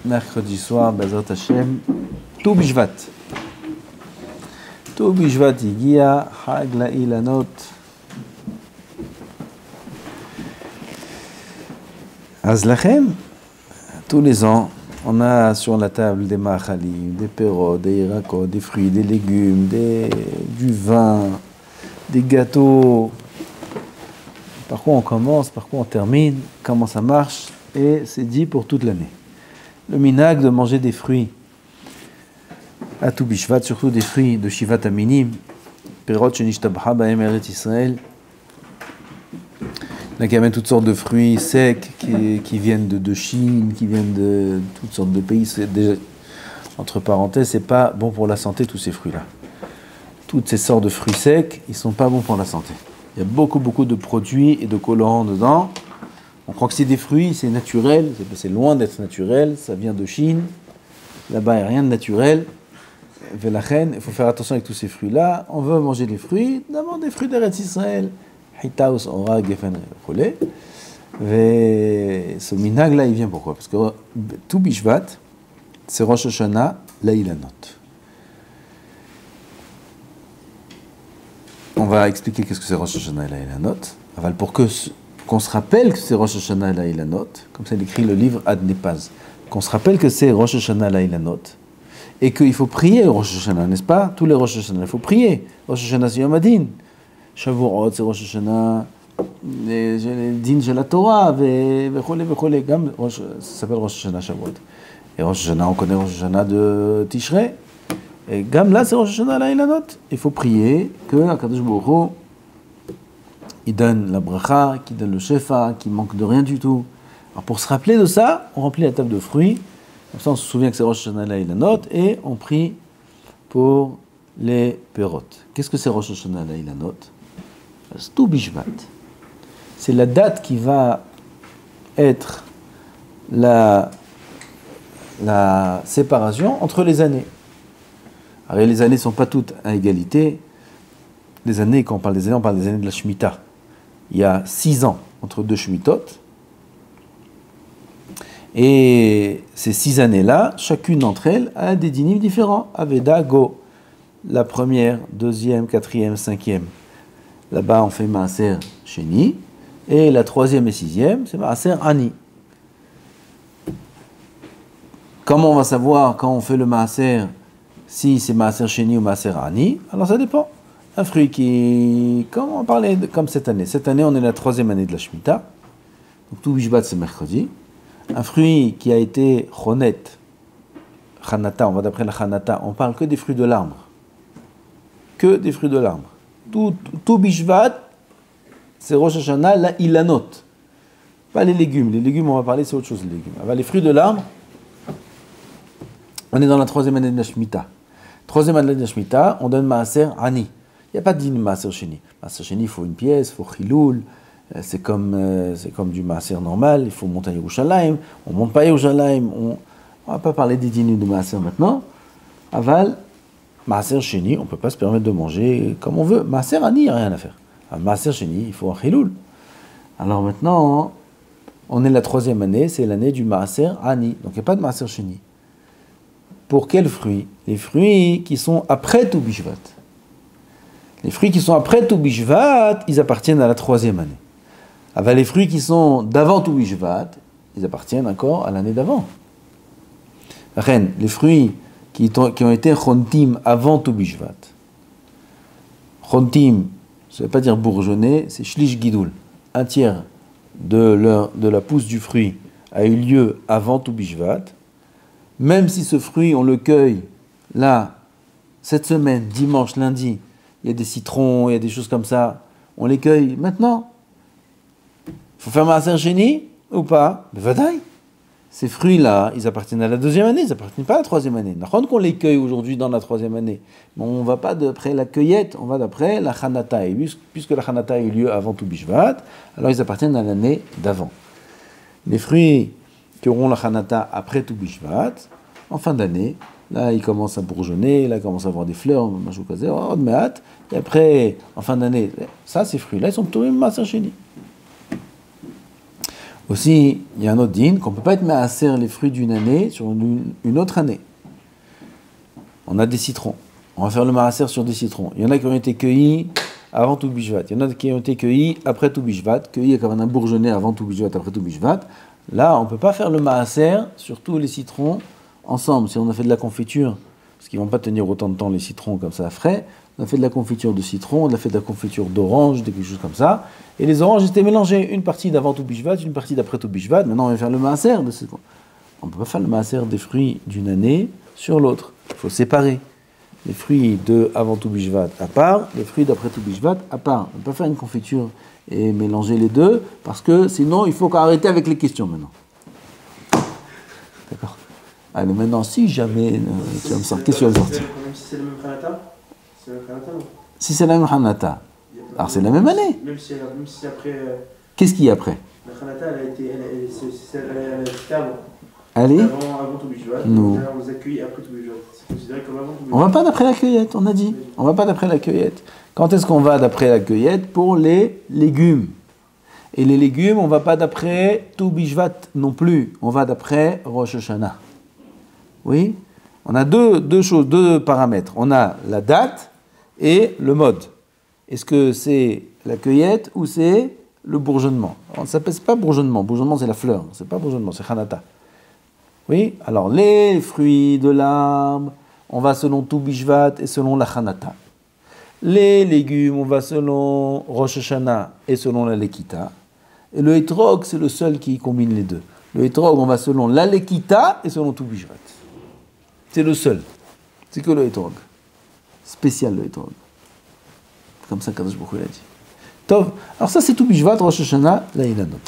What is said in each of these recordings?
mercredi soir, Bezrat Hashem, Tou Bishvat. Tou Bishvat Igia, Hag La'ilanot. Azlachem, tous les ans, on a sur la table des machalim, des perrots, des irakot, des fruits, des légumes, du vin, des gâteaux. Par quoi on commence, par quoi on termine, comment ça marche, et c'est dit pour toute l'année. Le minhag de manger des fruits à Tou Bishvat, surtout des fruits de Shivat Aminim, perot shenishtabha ba'em Eretz Israël. Il y a même toutes sortes de fruits secs qui viennent de Chine, qui viennent de toutes sortes de pays. Déjà, entre parenthèses, c'est pas bon pour la santé tous ces fruits-là. Toutes ces sortes de fruits secs, ils sont pas bons pour la santé. Il y a beaucoup de produits et de colorants dedans. On croit que c'est des fruits, c'est naturel, c'est loin d'être naturel, ça vient de Chine. Là-bas, il n'y a rien de naturel. Il faut faire attention avec tous ces fruits-là. On veut manger des fruits, d'abord des fruits d'Eretz Israël. Hitaus, Ora, Gefen, Kholé. Et ce minhag-là, il vient pourquoi? Parce que Tou Bishvat, c'est Rosh Hashanah, La'ilanot. On va expliquer qu'est-ce que c'est Rosh Hashanah, La'ilanot. Pour qu'on se rappelle que c'est Rosh Hashanah, La'ilanot, comme ça il écrit le livre Ad Nepaz, qu'on se rappelle que c'est Rosh Hashanah, La'ilanot, et qu'il faut prier Rosh Hashanah, n'est-ce pas? Tous les Rosh Hashanah, il faut prier. Rosh Hashanah, c'est Yom Adin. Shavuot, c'est Rosh Hashanah, les dînes de la Torah, ça s'appelle Rosh Hashanah Shavuot. Et Rosh Hashanah, on connaît Rosh Hashanah de Tishrei. Et Gam là, c'est Rosh Hashanah La'ilanot. Il faut prier que Akadosh Baruch Hu, il donne la bracha, qu'il donne le shefa, qu'il manque de rien du tout. Alors pour se rappeler de ça, on remplit la table de fruits. Comme ça, on se souvient que c'est Rosh Hashanah La'ilanot et on prie pour les perot. Qu'est-ce que c'est Rosh Hashanah La'ilanot? C'est Tou Bishvat. C'est la date qui va être la séparation entre les années. Alors les années ne sont pas toutes à égalité. Les années, quand on parle des années, on parle des années de la Shemitah. Il y a 6 ans entre 2 Shemitot. Et ces 6 années-là, chacune d'entre elles a des dynimes différents. Aveda, Go. La première, deuxième, quatrième, cinquième. Là-bas, on fait Maaser Sheni. Et la troisième et sixième, c'est Maaser Ani. Comment on va savoir quand on fait le Maaser si c'est Maaser Sheni ou Maaser Ani? Alors ça dépend. Un fruit qui, comme on parlait, comme cette année. Cette année, on est la 3e année de la Shemitah. Donc Tou Bishvat, c'est mercredi. Un fruit qui a été Chonet, Chanata, on va d'après la Chanata, on parle que des fruits de l'arbre. Que des fruits de l'arbre. Tou Bishvat, c'est Rosh Hashanah, La'ilanot. Pas les légumes. Les légumes, on va parler, c'est autre chose, les légumes. Alors, les fruits de l'arbre, on est dans la 3e année de la Shemitah. 3e année de la Shemitah, on donne Maaser Ani. Il n'y a pas de dîne Maaser Sheni. Maaser Sheni, il faut une pièce, il faut Chiloul. C'est comme du Maaser normal, il faut monter à Yerushalayim. On ne monte pas à Yerushalayim. On ne va pas parler des dînes de Maaser maintenant. Aval, Maaser Sheni, on ne peut pas se permettre de manger comme on veut. Maaser Ani, il n'y a rien à faire. Maaser Sheni, il faut un Chiloul. Alors maintenant, on est la 3e année, c'est l'année du Maaser Ani. Donc il n'y a pas de Maaser Sheni. Pour quels fruits? Les fruits qui sont après Tou Bishvat. Les fruits qui sont après Tou Bishvat, ils appartiennent à la 3e année. Avec les fruits qui sont d'avant Tou Bishvat, ils appartiennent encore à l'année d'avant. Les fruits qui ont été Chontim avant Tou Bishvat. Chontim, ça ne veut pas dire bourgeonner, c'est Shlish Gidoul. Un tiers de la pousse du fruit a eu lieu avant Tou Bishvat. Même si ce fruit, on le cueille, là, cette semaine, dimanche, lundi, il y a des citrons, il y a des choses comme ça, on les cueille maintenant. Il faut faire Maaser Sheni ou pas? Mais vadaï. Ces fruits-là, ils appartiennent à la 2e année, ils n'appartiennent pas à la 3e année. N'a qu'on les cueille aujourd'hui dans la 3e année. Mais on ne va pas d'après la cueillette, on va d'après la Chanata. Et puisque la Chanata a eu lieu avant Tou Bishvat, alors ils appartiennent à l'année d'avant. Les fruits qui auront la Chanata après Tou Bishvat, en fin d'année, là ils commencent à bourgeonner, là ils commencent à avoir des fleurs, et après, en fin d'année, ça, ces fruits-là, ils sont tombés Maaser Sheni. Aussi, il y a un autre din qu'on ne peut pas être maaser les fruits d'une année sur une autre année. On a des citrons. On va faire le maaser sur des citrons. Il y en a qui ont été cueillis avant tout Bishvat. Il y en a qui ont été cueillis après tout Bishvat, cueillis comme un bourgeonnet avant tout Bishvat, après tout Bishvat. Là, on ne peut pas faire le maaser sur tous les citrons ensemble. Si on a fait de la confiture, parce qu'ils ne vont pas tenir autant de temps les citrons comme ça frais, on a fait de la confiture de citron, on a fait de la confiture d'orange, quelque chose comme ça. Et les oranges étaient mélangées, une partie d'avant tout Bishvat, une partie d'après tout Bishvat. Maintenant, on va faire le maaser de ces... On ne peut pas faire le maaser des fruits d'une année sur l'autre. Il faut séparer les fruits de avant tout Bishvat à part, les fruits d'après tout Bishvat à part. On ne peut pas faire une confiture et mélanger les deux, parce que sinon, il faut arrêter avec les questions maintenant. D'accord. Allez, maintenant, si jamais tu vas me sortir, qu'est-ce que tu vas me sortir? Même si c'est le même khanata, c'est le même khanata, non? Si c'est la même khanata, alors c'est la même année. Même si après. Qu'est-ce qu'il y a après? La khanata, elle a été avant. Allez. Avant tout Bishvat. Non. On les accueille après tout Bishvat. C'est considéré comme avant tout Bishvat. On va pas d'après la cueillette, on a dit. On va pas d'après la cueillette. Quand est-ce qu'on va d'après la cueillette? Pour les légumes. Et les légumes, on va pas d'après tout Bishvat non plus. On va d'après Rosh Hashanah. Oui? On a deux choses, deux paramètres. On a la date et le mode. Est-ce que c'est la cueillette ou c'est le bourgeonnement? Alors, ça s'appelle pas bourgeonnement. Bourgeonnement, c'est la fleur. C'est pas bourgeonnement, c'est Hanata. Oui? Alors, les fruits de l'arbre, on va selon tout Bishvat et selon la Hanata. Les légumes, on va selon Rosh Hashanah et selon la Lekita. Et le Etrog, c'est le seul qui combine les deux. Le Etrog, on va selon la Lekita et selon tout Bishvat. C'est le seul. C'est que le Etrog. Spécial le Etrog. Comme ça, Kadosh Baruch Hu l'a dit. Tov. Alors ça, c'est tout Bishvat, Rosh Hashanah, la Ilanot.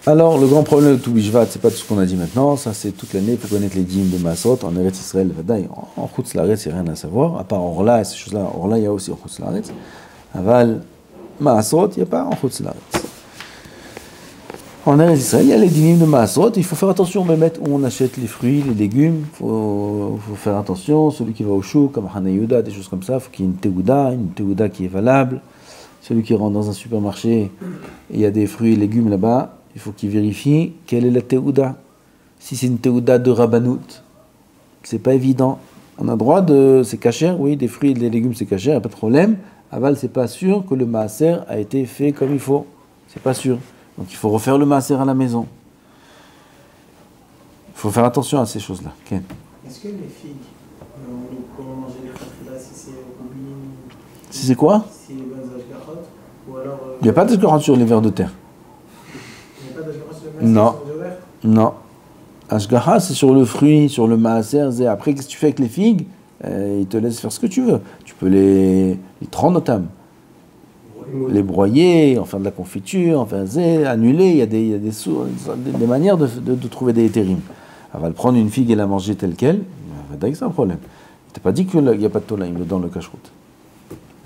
Alors, le grand problème de tout Bishvat, c'est pas tout ce qu'on a dit maintenant. Ça, c'est toute l'année. Il faut connaître les dîmes de Maasot. En Eretz Israël, Vadaï. En Chutz Laaretz, il n'y a rien à savoir. À part Orla et ces choses-là. Orla, il y a aussi en Chutz Laaretz. Aval, Maasot, il n'y a pas en Chutz Laaretz. En Eretz Israël, il y a les dîmes de Maasot. Il faut faire attention, même où on achète les fruits, les légumes. Il faut faire attention. Celui qui va au chou, comme Hana Yehuda, des choses comme ça, il faut qu'il y ait une Teuda qui est valable. Celui qui rentre dans un supermarché et il y a des fruits et légumes là-bas, il faut qu'il vérifie quelle est la Teuda. Si c'est une Teuda de Rabbanout, c'est pas évident. On a droit de... C'est cachère, oui, des fruits et des légumes c'est cachère, il n'y a pas de problème. Aval, c'est pas sûr que le maaser a été fait comme il faut. C'est pas sûr. Donc il faut refaire le maaser à la maison. Il faut faire attention à ces choses-là. Okay. Est-ce que les figues, on peut manger les khatila si c'est combiné? Si c'est quoi? Si les bonnes ashgachot, ou alors... Il n'y a pas d'ashgachot sur les vers de terre. Il n'y a pas d'ashgachot sur les Non. sur les verres? Non. Ashgacha, c'est sur le fruit, sur le maaser. Après, qu'est-ce que tu fais avec les figues? Ils te laissent faire ce que tu veux. Tu peux les notamment. Les broyer, en faire de la confiture, en faire annuler. Il y a des manières de trouver des éthérimes. Elle va prendre une figue et la manger telle qu'elle. C'est un problème. Tu n'as pas dit qu'il n'y a pas de tolaïm dans le cache-route.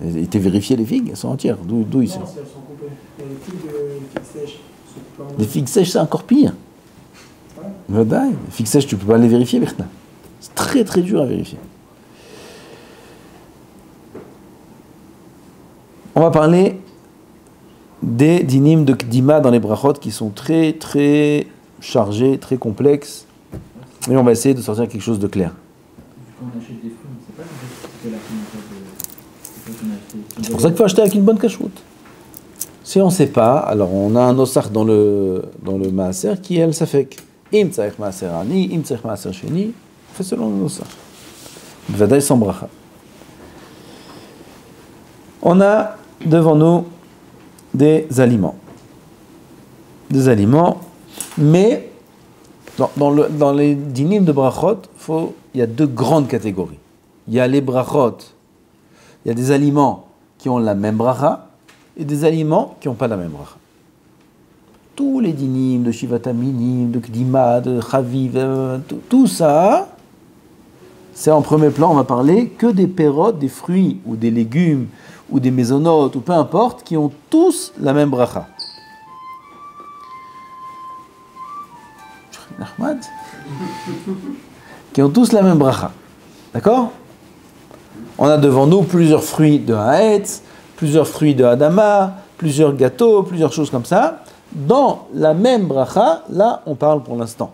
Il t'a vérifié les figues, elles sont entières. D'où ils sont? Non, si elles sont coupées. Il y a les figues sèches. Les figues sèches, c'est encore pire. Ouais. Les figues sèches, tu ne peux pas les vérifier, Bertin. C'est très très dur à vérifier. On va parler des dinim de Kdima dans les brachot qui sont très très chargés, très complexes. Et on va essayer de sortir quelque chose de clair. Quand on achète des fruits, on ne sait pas que la C'est pour ça qu'il faut acheter avec une bonne cache-route. Si on ne sait pas, alors on a un osach dans le maaser qui est el safek. Im tzarech maaser ani, im tzarech maaser sheni, on fait selon le osach. B'vadaï sans bracha. On a devant nous des aliments. Des aliments, mais dans les dinim de brachot, il y a deux grandes catégories. Il y a les brachot, il y a des aliments qui ont la même bracha et des aliments qui n'ont pas la même bracha. Tous les dinim de Shivata Minim, de Kdima, de Chaviv, tout ça, c'est en premier plan, on va parler que des pérotes, des fruits ou des légumes ou des mésonotes ou peu importe, qui ont tous la même bracha. Ahmad, qui ont tous la même bracha. D'accord? On a devant nous plusieurs fruits de Haetz, plusieurs fruits de Adama, plusieurs gâteaux, plusieurs choses comme ça. Dans la même bracha, là, on parle pour l'instant.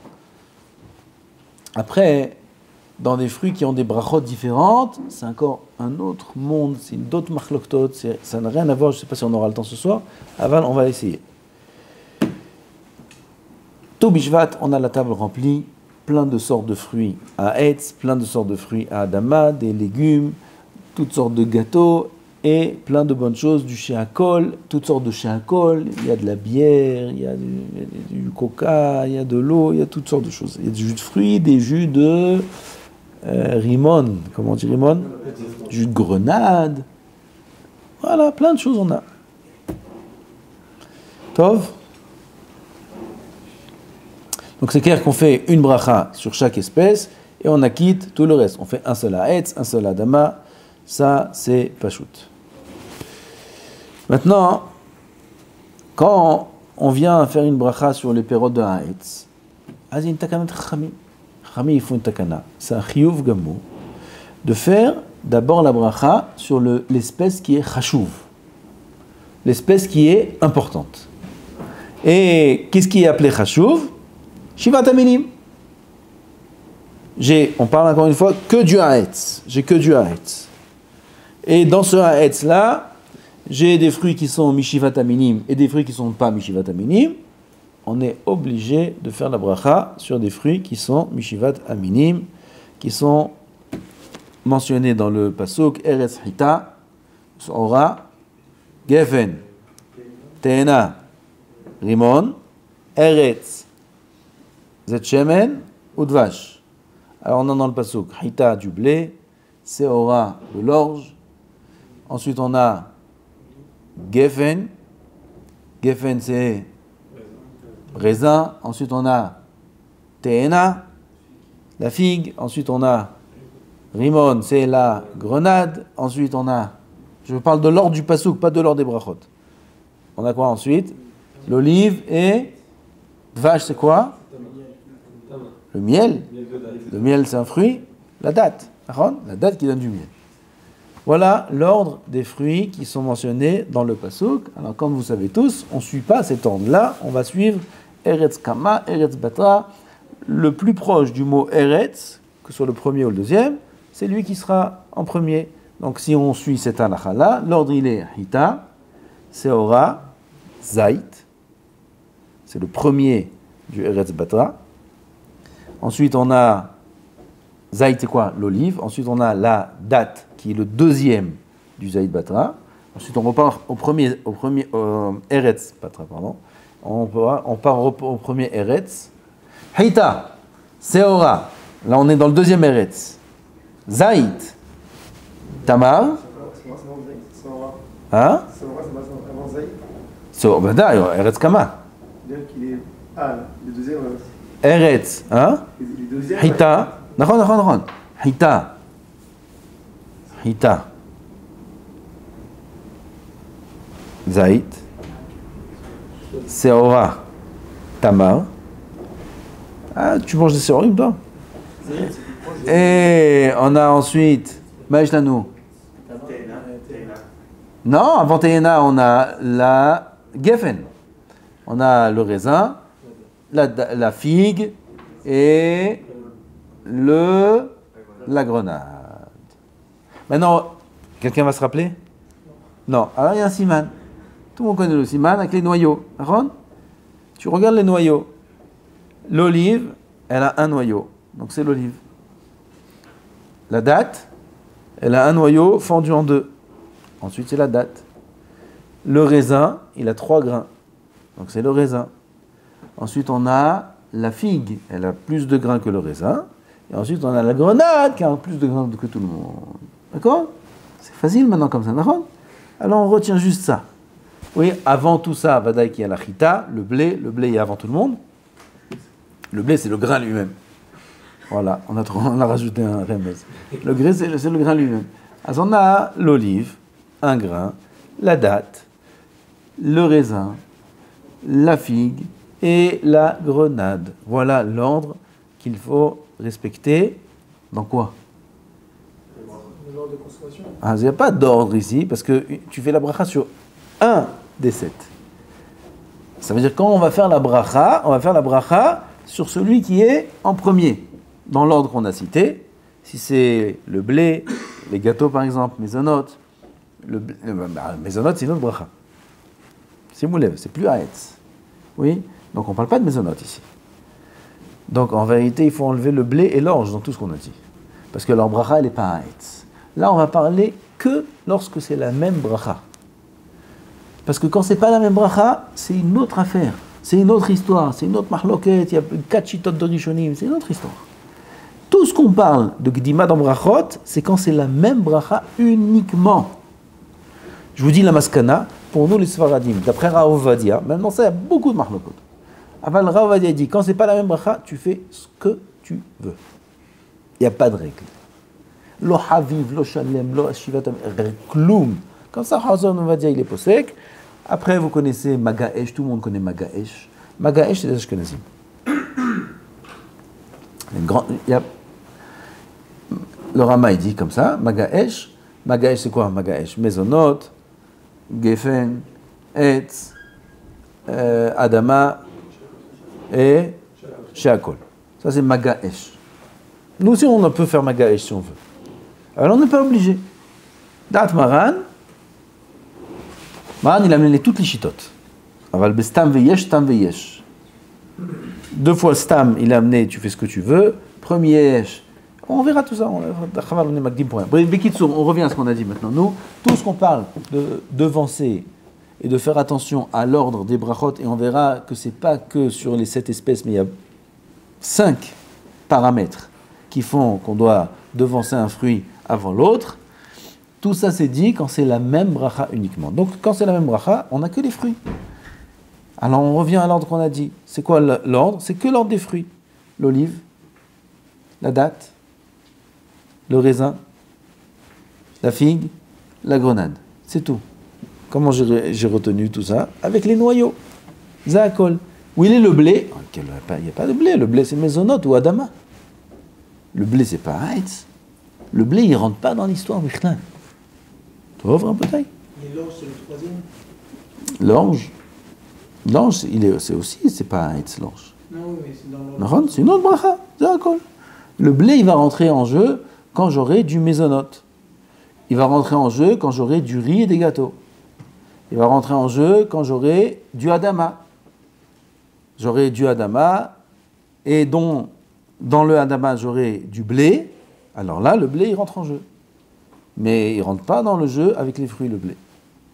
Après, dans des fruits qui ont des brachot différentes, c'est encore un autre monde, c'est d'autres machloktot, ça n'a rien à voir, je ne sais pas si on aura le temps ce soir. Aval, on va essayer. Tov Bishvat, on a la table remplie, plein de sortes de fruits à Etz, plein de sortes de fruits à Adama, des légumes, toutes sortes de gâteaux, et plein de bonnes choses, du chéakol, toutes sortes de chéakol, il y a de la bière, il y a du coca, il y a de l'eau, il y a toutes sortes de choses. Il y a du jus de fruits, des jus de rimon, comment on dit rimon ? Jus de grenade. Voilà, plein de choses on a. Tov. Donc c'est clair qu'on fait une bracha sur chaque espèce, et on acquitte tout le reste. On fait un seul Haetz, un seul Adama, ça c'est Pachout. Maintenant, quand on vient faire une bracha sur les périodes de Haetz, il y a une takana de Chachamim. Chachamim, ils font une takana. C'est un chiyuv gamou de faire d'abord la bracha sur l'espèce qui est chashuv, l'espèce qui est importante. Et qu'est-ce qui est appelé chashuv ? Shivat Aminim. On parle encore une fois que du Haetz. J'ai que du Haetz. Et dans ce Haetz là, j'ai des fruits qui sont Mishivat Aminim et des fruits qui ne sont pas Mishivat Aminim. On est obligé de faire la bracha sur des fruits qui sont Mishivat Aminim, qui sont mentionnés dans le pasuk Eretz Hita, Sora, Gefen, Teena, Rimon, Eretz, Zet Shemen, Udvash. Alors on a dans le pasuk Hita du blé, Seora de l'orge. Ensuite on a Gefen. Gefen c'est raisin. Ensuite on a Teena, la figue. Ensuite on a Rimon, c'est la grenade. Ensuite on a, je parle de l'ordre du pasuk, pas de l'ordre des brachot. On a quoi ensuite ? L'olive et Dvash c'est quoi ? Le miel. Le miel c'est un fruit. La date. La date qui donne du miel. Voilà l'ordre des fruits qui sont mentionnés dans le pasuk. Alors comme vous savez tous, on ne suit pas cet ordre-là, on va suivre Eretz Kama, Eretz Batra. Le plus proche du mot Eretz, que ce soit le premier ou le deuxième, c'est lui qui sera en premier. Donc si on suit cet halakha-là, l'ordre il est Hita, Seora, Zait. C'est le premier du Eretz Batra. Ensuite on a Zait, c'est quoi ? L'olive. Ensuite on a la date, qui est le deuxième du Zaïd Batra. Ensuite, on repart au premier Eretz Batra, pardon. On part au premier Eretz. Hita, Seora. Là, on est dans le deuxième Eretz. Zaïd, Tamar. Hein? Seora, d'ailleurs, Eretz Kama. Le deuxième. Eretz, hein? Hita. Non. Hita, Zait, Seora, Tamar. Ah, tu manges des séorim, toi? Et on a ensuite, Maïchlanou. Non, avant Teena, on a la Geffen. On a le raisin, la figue et la grenade. Maintenant, quelqu'un va se rappeler ? Non. Alors il y a un siman. Tout le monde connaît le siman avec les noyaux. Aaron, tu regardes les noyaux. L'olive, elle a un noyau. Donc c'est l'olive. La date, elle a un noyau fendu en deux. Ensuite c'est la date. Le raisin, il a 3 grains. Donc c'est le raisin. Ensuite on a la figue. Elle a plus de grains que le raisin. Et ensuite on a la grenade qui a plus de grains que tout le monde. D'accord ? C'est facile maintenant comme ça, d'accord ? Alors on retient juste ça. Oui, avant tout ça, Vadaï qui a la chita, le blé est avant tout le monde. Le blé c'est le grain lui-même. Voilà, on a rajouté un remez. Le gré c'est le grain lui-même. Alors on a l'olive, un grain, la date, le raisin, la figue et la grenade. Voilà l'ordre qu'il faut respecter. Dans quoi ? l'ordre de consommation. Ah, il n'y a pas d'ordre ici, parce que tu fais la bracha sur un des 7. Ça veut dire quand on va faire la bracha sur celui qui est en premier, dans l'ordre qu'on a cité. Si c'est le blé, les gâteaux par exemple, mésonotes, mésonotes c'est une autre bracha. C'est moulev, c'est plus haetz. Oui, donc on ne parle pas de mésonotes ici. Donc en vérité, il faut enlever le blé et l'orge dans tout ce qu'on a dit. Parce que leur bracha, elle n'est pas haetz. Là, on va parler que lorsque c'est la même bracha. Parce que quand c'est pas la même bracha, c'est une autre affaire. C'est une autre histoire, c'est une autre mahloket, il y a 4 chitotes de rishonim, c'est une autre histoire. Tout ce qu'on parle de Gdima dans brachot, c'est quand c'est la même bracha uniquement. Je vous dis la maskana, pour nous les Sfaradim, d'après Rav Ovadia, maintenant ça il y a beaucoup de mahlokot. Aval Rav Ovadia dit, quand c'est pas la même bracha, tu fais ce que tu veux. Il n'y a pas de règle. Lo haviv, lo shalem, lo ashivatam, kloum. Comme ça, Hazon Ovadia il est posek. Après, vous connaissez Magaesh, tout le monde connaît Magaesh. Magaesh, c'est des Ashkenazim. Le Rama, il dit comme ça, Magaesh. Magaesh, c'est quoi Magaesh? Mezonot, Gefen, Etz, Adama et Sheakol. Ça, c'est Magaesh. Nous aussi, on peut faire Magaesh si on veut. Alors, on n'est pas obligé. Dat Maran, il a amené toutes les chitotes. Aval bestam veyesh, stam veyesh. 2 fois stam, il a amené, tu fais ce que tu veux. Premier yesh, on verra tout ça. On est magdim pour rien. On revient à ce qu'on a dit maintenant. Nous, tout ce qu'on parle de devancer et de faire attention à l'ordre des brachot, et on verra que c'est pas que sur les 7 espèces, mais il y a 5 paramètres qui font qu'on doit devancer un fruit avant l'autre. Tout ça, c'est dit quand c'est la même bracha uniquement. Donc, quand c'est la même bracha, on n'a que les fruits. Alors, on revient à l'ordre qu'on a dit. C'est quoi l'ordre? C'est que l'ordre des fruits. L'olive, la date, le raisin, la figue, la grenade. C'est tout. Comment j'ai retenu tout ça? Avec les noyaux. Zahakol. Où il est le blé? Il n'y a pas de blé. Le blé, c'est mésonote ou adama. Le blé, c'est pas haïtz. Le blé, il ne rentre pas dans l'histoire Michlan. Tu ouvres un peu taille. Et l'orge, c'est le troisième. L'orge, c'est aussi, c'est pas un Hetz, l'orge. Non, oui, mais c'est dans l'orge. C'est une autre bracha, c'est d'accord. Le blé, il va rentrer en jeu quand j'aurai du mésonote. Il va rentrer en jeu quand j'aurai du riz et des gâteaux. Il va rentrer en jeu quand j'aurai du adama. J'aurai du adama, et dans le adama, j'aurai du blé. Alors là, le blé, il rentre en jeu. Mais il ne rentre pas dans le jeu avec les fruits, le blé.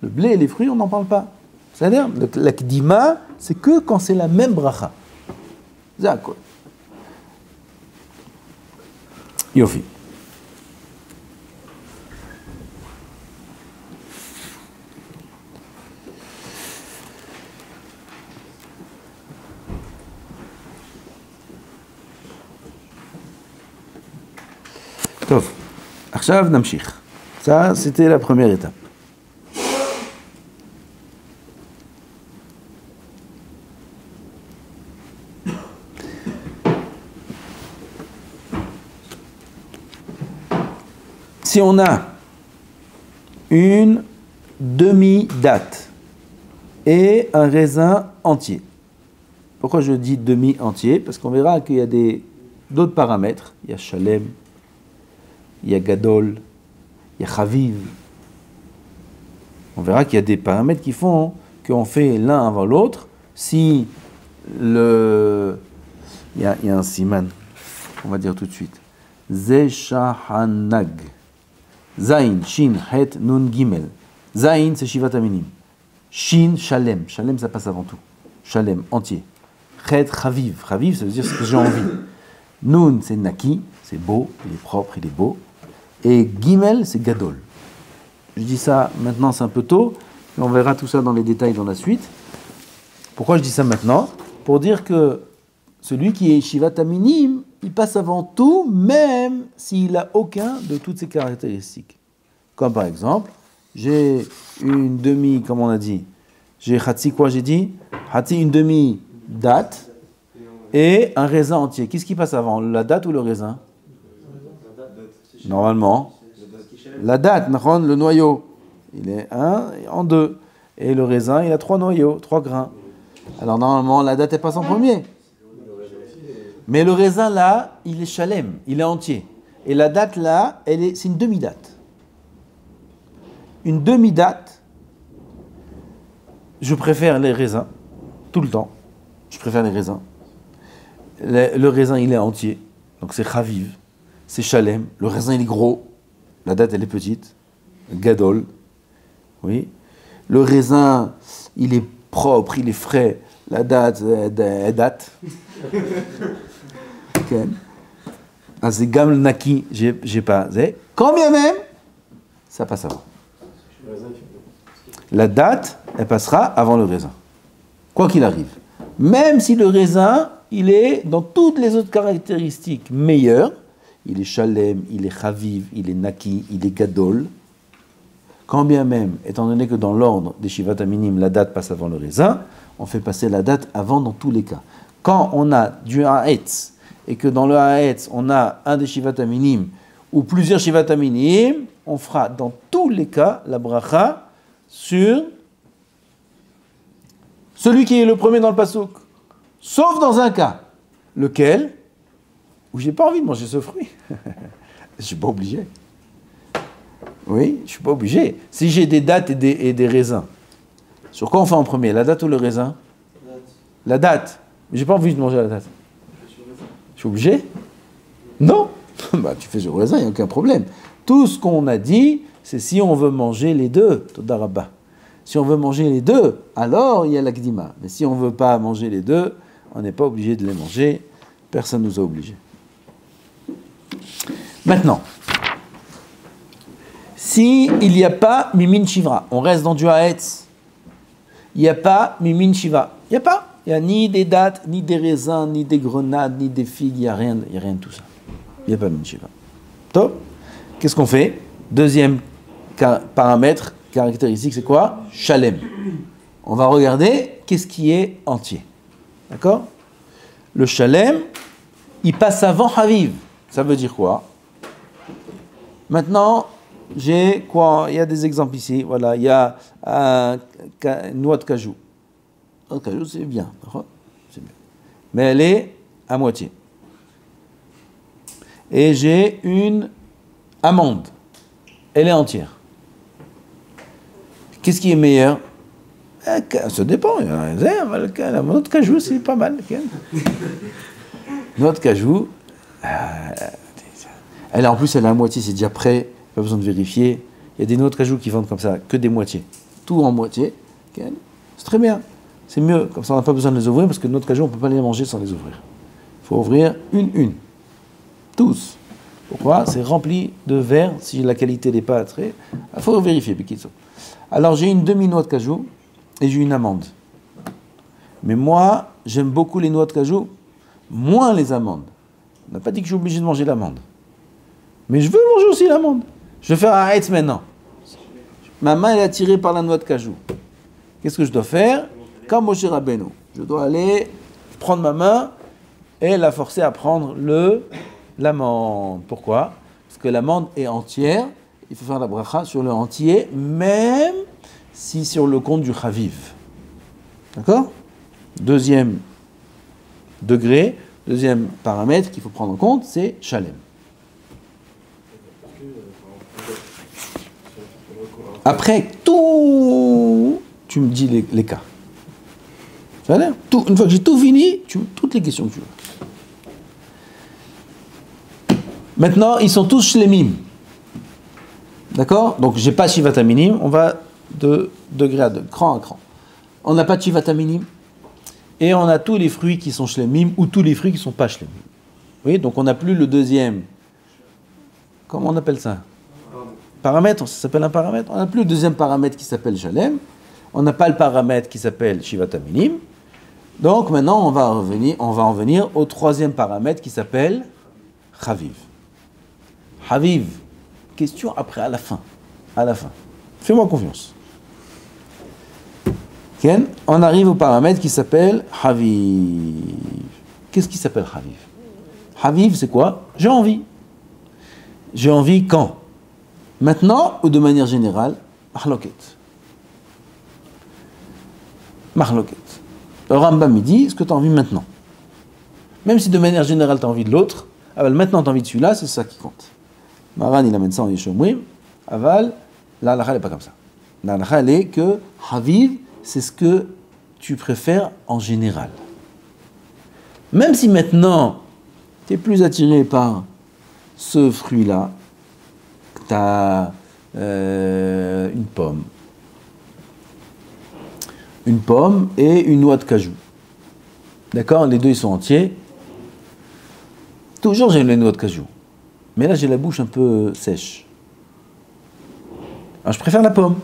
Le blé et les fruits, on n'en parle pas. C'est-à-dire, la kdima, c'est que quand c'est la même bracha. D'accord. Yofi. טוב, עכשיו נמשיך. Ça, c'était la première étape. Si on a une demi-date et un raisin entier. Pourquoi je dis demi-entier? Parce qu'on verra qu'il y a d'autres paramètres. Il y a Shalem, il y a Gadol, il y a Chaviv. On verra qu'il y a des paramètres qui font qu'on fait l'un avant l'autre. Si il y a un siman, on va dire tout de suite. Zeshahanag. Zain, Shin, Het, Nun, Gimel. Zain, c'est Shivat Aminim. Shin, Shalem. Shalem, ça passe avant tout. Shalem, entier. Het, Chaviv. Chaviv, ça veut dire ce que j'ai envie. Nun, c'est Naki, c'est beau, il est propre, il est beau. Et Gimel, c'est Gadol. Je dis ça maintenant, c'est un peu tôt, mais on verra tout ça dans les détails dans la suite. Pourquoi je dis ça maintenant? Pour dire que celui qui est Shivat Aminim, il passe avant tout, même s'il n'a aucun de toutes ces caractéristiques. Comme par exemple, j'ai une demi, comme on a dit, j'ai Hatsi, quoi j'ai dit? Hatsi, une demi-date et un raisin entier. Qu'est-ce qui passe avant, la date ou le raisin? Normalement, La date, le noyau, il est en 2. Et le raisin, il a 3 noyaux, 3 grains. Alors normalement, la date, elle passe en premier. Mais le raisin, là, il est chalem, il est entier. Et la date, là, c'est une demi-date. Une demi-date, je préfère les raisins, tout le temps. Je préfère les raisins. Le raisin, il est entier. Donc c'est chaviv, c'est chalem. Le raisin, il est gros. La date, elle est petite. Gadol. Oui. Le raisin, il est propre, il est frais. La date, elle date. Okay. Ah, c'est gam naki, j'ai pas. Quand bien même, ça passe avant. La date, elle passera avant le raisin. Quoi qu'il arrive. Même si le raisin, il est dans toutes les autres caractéristiques meilleures, il est chalem, il est chaviv, il est naki, il est gadol. Quand bien même, étant donné que dans l'ordre des shivat aminim, la date passe avant le raisin, on fait passer la date avant dans tous les cas. Quand on a du haetz, et que dans le haetz, on a un des shivat aminim, ou plusieurs shivat aminim, on fera dans tous les cas la bracha sur celui qui est le premier dans le pasouk. Sauf dans un cas, lequel, où j'ai pas envie de manger ce fruit. Je suis pas obligé. Oui, je suis pas obligé. Si j'ai des dattes et des raisins, sur quoi on fait en premier, la date ou le raisin? La date. Mais j'ai pas envie de manger la date. Je suis obligé? Non. Bah, tu fais sur raisin, il n'y a aucun problème. Tout ce qu'on a dit, c'est si on veut manger les deux. Toda Rabba. Si on veut manger les deux, alors il y a l'akdima. Mais si on ne veut pas manger les deux, on n'est pas obligé de les manger. Personne ne nous a obligés. Maintenant, si il n'y a pas mimin shivra, on reste dans du haetz, il n'y a pas mimin shiva. Il n'y a pas. Il n'y a ni des dattes, ni des raisins, ni des grenades, ni des figues. Il n'y a rien de tout ça. Il n'y a pas mimin shiva. Top. Qu'est-ce qu'on fait? Deuxième paramètre caractéristique, c'est quoi? Chalem. On va regarder qu'est-ce qui est entier. D'accord? Le chalem, il passe avant haviv. Ça veut dire quoi? Maintenant, j'ai quoi? Il y a des exemples ici. Voilà, il y a une noix de cajou. Noix de cajou, c'est bien. C'est bien. Mais elle est à moitié. Et j'ai une amande. Elle est entière. Qu'est-ce qui est meilleur? Ça dépend. La noix de cajou, c'est pas mal. Noix de cajou, elle en plus, elle est à moitié, c'est déjà prêt. Pas besoin de vérifier. Il y a des noix de cajou qui vendent comme ça, que des moitiés. Tout en moitié. C'est très bien. C'est mieux. Comme ça, on n'a pas besoin de les ouvrir parce que les noix de cajou, on ne peut pas les manger sans les ouvrir. Il faut ouvrir une. Tous. Pourquoi? C'est rempli de verre. Si la qualité n'est pas très... Il faut vérifier. Alors, j'ai une demi-noix de cajou et j'ai une amande. Mais moi, j'aime beaucoup les noix de cajou, moins les amandes. On n'a pas dit que je suis obligé de manger l'amande. Mais je veux manger aussi l'amande. Je vais faire un haetz maintenant. Ma main est attirée par la noix de cajou. Qu'est-ce que je dois faire? Comme Moshe Rabbeinu. Je dois aller prendre ma main et la forcer à prendre l'amande. Pourquoi? Parce que l'amande est entière. Il faut faire la bracha sur le entier, même si sur le compte du chaviv. D'accord? Deuxième degré, deuxième paramètre qu'il faut prendre en compte, c'est chalem. Après, tout, tu me dis les cas. Ça a l'air? Une fois que j'ai tout fini, toutes les questions que tu veux. Maintenant, ils sont tous shlemim. D'accord? Donc, j'ai pas shivata minim, on va de degré à degré, cran à cran. On n'a pas de shivata minim, et on a tous les fruits qui sont shlemim, ou tous les fruits qui ne sont pas shlemim. Vous voyez? Donc, on n'a plus le deuxième. Comment on appelle ça? Paramètre, ça s'appelle un paramètre. On n'a plus le deuxième paramètre qui s'appelle Shalem. On n'a pas le paramètre qui s'appelle Shivata Minim. Donc maintenant, on va en venir au troisième paramètre qui s'appelle Chaviv. Chaviv. Question après, à la fin. Fais-moi confiance. Ken, on arrive au paramètre qui s'appelle Chaviv. Qu'est-ce qui s'appelle Chaviv? Chaviv, c'est quoi? J'ai envie. J'ai envie quand? Maintenant, ou de manière générale, mahloket. Mahloket. Le Rambam il dit ce que tu as envie maintenant. Même si de manière générale tu as envie de l'autre, aval maintenant tu as envie de celui-là, c'est ça qui compte. Maran il amène ça en Yeshomrim, aval, la halakha n'est pas comme ça. La halakha elle est que Haviv, c'est ce que tu préfères en général. Même si maintenant tu es plus attiré par ce fruit-là, que tu as une pomme et une noix de cajou. D'accord? Les deux ils sont entiers. Toujours j'ai les noix de cajou. Mais là j'ai la bouche un peu sèche. Alors je préfère la pomme.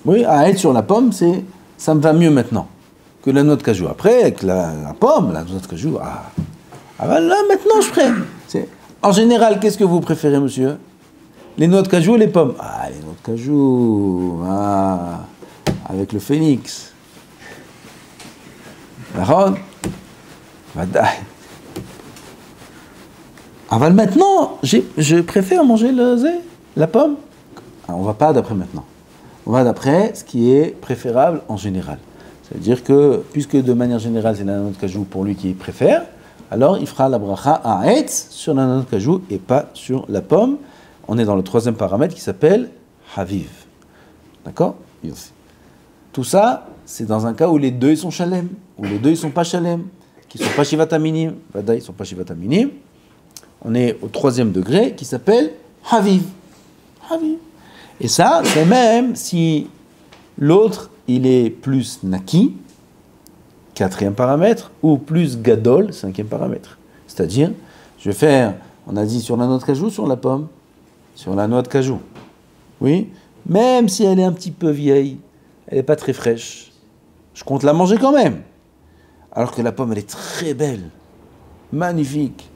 Oui, à être sur la pomme, ça me va mieux maintenant que la noix de cajou. Après, avec la pomme, la noix de cajou, ah ben là maintenant je ferai. En général, qu'est-ce que vous préférez, monsieur? Les noix de cajou ou les pommes? Ah, les noix de cajou, avec le phénix. D'accord? Maintenant, je préfère manger la pomme. Alors, on ne va pas d'après maintenant. On va d'après ce qui est préférable en général. C'est-à-dire que, puisque de manière générale, c'est la noix de cajou pour lui qui préfère, alors il fera la bracha à Etz sur la noix de cajou et pas sur la pomme. On est dans le troisième paramètre qui s'appelle Haviv. D'accord? Tout ça, c'est dans un cas où les deux ils sont shalem, où les deux ils sont pas shalem, qui sont pas shivat aminim, vada ils sont pas shivat aminim. On est au troisième degré qui s'appelle Haviv. Haviv. Et ça, c'est même si l'autre il est plus naki, quatrième paramètre, ou plus gadol, cinquième paramètre. C'est-à-dire, je vais faire, on a dit sur la noix de cajou, sur la pomme, sur la noix de cajou. Oui, même si elle est un petit peu vieille, elle n'est pas très fraîche, je compte la manger quand même. Alors que la pomme, elle est très belle, magnifique.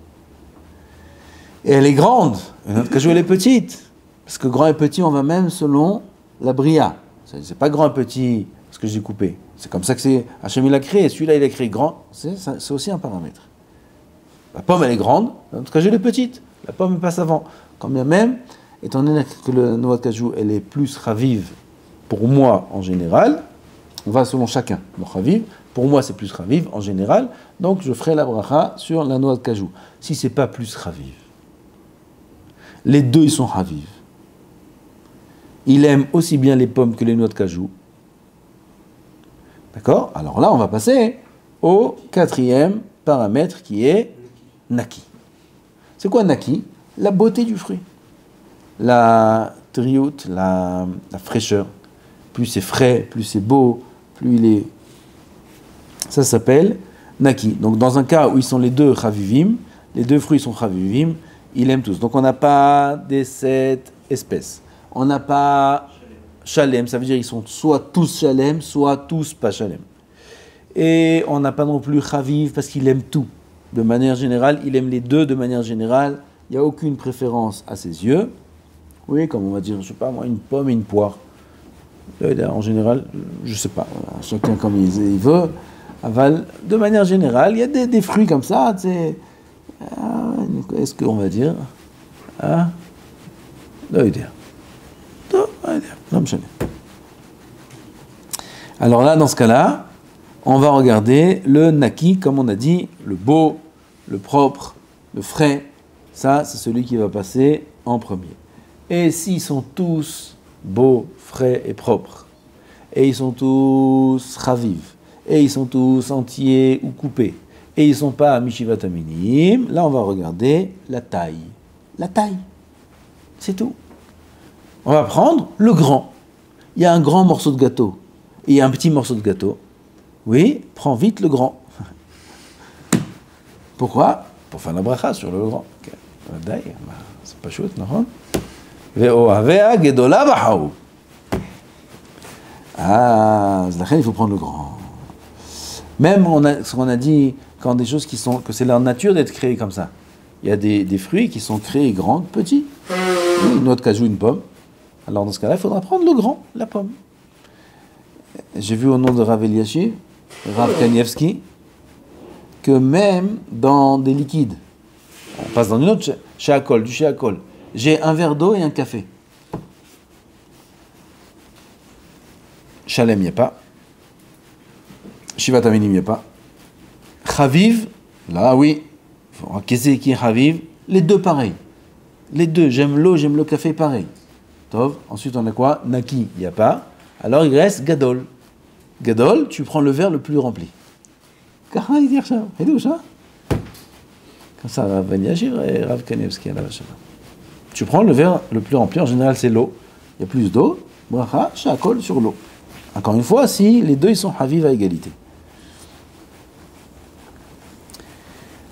Et elle est grande, la noix de cajou, elle est petite. Parce que grand et petit, on va même selon la bria. C'est pas grand et petit, ce que j'ai coupé. C'est comme ça que c'est Hachem il a créé. Celui-là, il a créé grand. C'est aussi un paramètre. La pomme, elle est grande. La noix de cajou, elle est petite. La pomme, elle passe avant. Quand bien même, étant donné que la noix de cajou, elle est plus ravive pour moi en général, on va selon chacun. Bon, ravive, pour moi, c'est plus ravive en général. Donc, je ferai la bracha sur la noix de cajou. Si c'est pas plus ravive, les deux, ils sont ravives. Il aime aussi bien les pommes que les noix de cajou. D'accord? Alors là, on va passer au quatrième paramètre qui est naki. C'est quoi naki? La beauté du fruit. La triout, la fraîcheur. Plus c'est frais, plus c'est beau, plus il est... Ça s'appelle naki. Donc dans un cas où ils sont les deux chavivim, les deux fruits sont chavivim, il aime tous. Donc on n'a pas des 7 espèces. On n'a pas shalem, ça veut dire qu'ils sont soit tous shalem, soit tous pas shalem. Et on n'a pas non plus chaviv parce qu'il aime tout. De manière générale, il aime les deux de manière générale. Il n'y a aucune préférence à ses yeux. Oui, comme on va dire, je ne sais pas moi, une pomme et une poire. En général, je ne sais pas, chacun comme il veut. Aval, de manière générale, il y a des fruits comme ça, tu sais. Est-ce qu'on va dire alors là, dans ce cas-là, on va regarder le naki, comme on a dit, le beau, le propre, le frais. Ça, c'est celui qui va passer en premier. Et s'ils sont tous beaux, frais et propres, et ils sont tous raviv, et ils sont tous entiers ou coupés, et ils ne sont pas mishivat aminim, là on va regarder la taille. La taille, c'est tout. On va prendre le grand. Il y a un grand morceau de gâteau, et il y a un petit morceau de gâteau. Oui, prends vite le grand. Pourquoi? Pour faire la bracha sur le grand. Okay. C'est pas chouette, non? Il faut prendre le grand. Même ce qu'on a dit, quand des choses que c'est leur nature d'être créées comme ça. Il y a des fruits qui sont créés grands, petits. Une noix de cajou, une pomme. Alors dans ce cas-là, il faudra prendre le grand, la pomme. J'ai vu au nom de Rav Eliashi, Rav Kanievski, que même dans des liquides, on passe dans une autre chez Akol, du chez Akol, j'ai un verre d'eau et un café. Shalem, il n'y a pas. Shivat Aminim, il n'y a pas. Chaviv, là, oui. Qu'est-ce qui est Chaviv? Les deux pareils. Les deux, j'aime l'eau, j'aime le café, pareil. Tov. Ensuite, on a quoi? Naki, il n'y a pas. Alors, il reste Gadol. Gadol, tu prends le verre le plus rempli. Comme ça, Rav Ben Yashir et Rav Kanevski à la vache. Tu prends le verre le plus rempli, en général, c'est l'eau. Il y a plus d'eau. Bracha, shakol sur l'eau. Encore une fois, si les deux ils sont Haviv à égalité.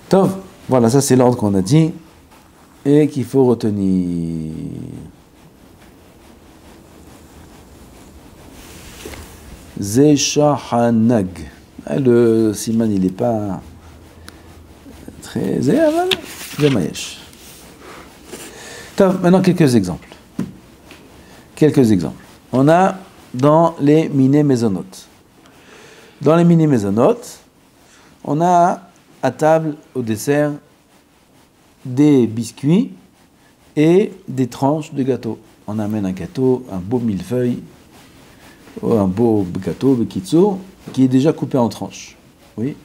Tov, voilà, ça c'est l'ordre qu'on a dit et qu'il faut retenir. Zeshahanag. Le siman il n'est pas très zéaval. Zemayesh. Tov, maintenant quelques exemples. On a dans les miné mésonotes. Dans les miné mésonotes, on a à table, au dessert, des biscuits et des tranches de gâteau. On amène un gâteau, un beau millefeuille, un beau gâteau, bekitso, qui est déjà coupé en tranches. Oui.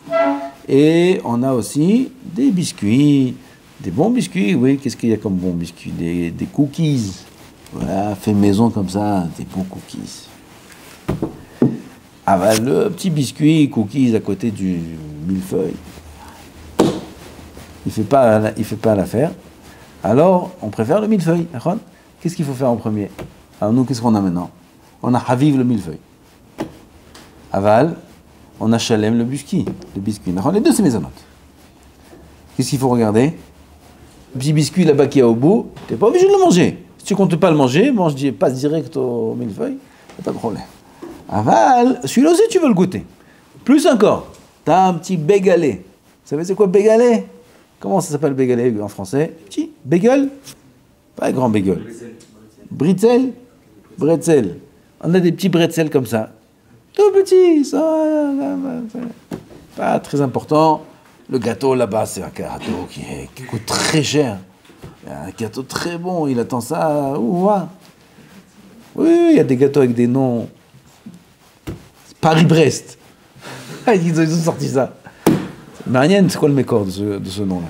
Et on a aussi des biscuits, des bons biscuits, oui. Qu'est-ce qu'il y a comme bons biscuits? Des cookies. Voilà, fait maison comme ça, des bons cookies. Ah bah, le petit biscuit, cookies à côté du millefeuille, il fait pas l'affaire. Alors, on préfère le millefeuille. Qu'est-ce qu'il faut faire en premier? Alors nous, qu'est-ce qu'on a maintenant? On a Haviv le millefeuille. Aval, on a Shalem le biscuit. Les deux, c'est mésonotes. Qu'est-ce qu'il faut regarder? Le petit biscuit là-bas qui est au bout, tu n'es pas obligé de le manger. Si tu ne comptes pas le manger, passe direct au millefeuille, il n'y a pas de problème. Aval, celui-là aussi tu veux le goûter. Plus encore, tu as un petit bégalé. Vous savez c'est quoi bégalé? Comment ça s'appelle bégalé en français? Petit bagel? Pas un grand bagel. Bretzel? Bretzel. On a des petits bretzels comme ça. Tout petits, ça, pas très important. Le gâteau là-bas, c'est un gâteau qui coûte très cher. Un gâteau très bon, il attend ça. Oui, il y a des gâteaux avec des noms. Paris-Brest. Ils ont sorti ça. Marianne, c'est quoi le mécor de ce nom-là?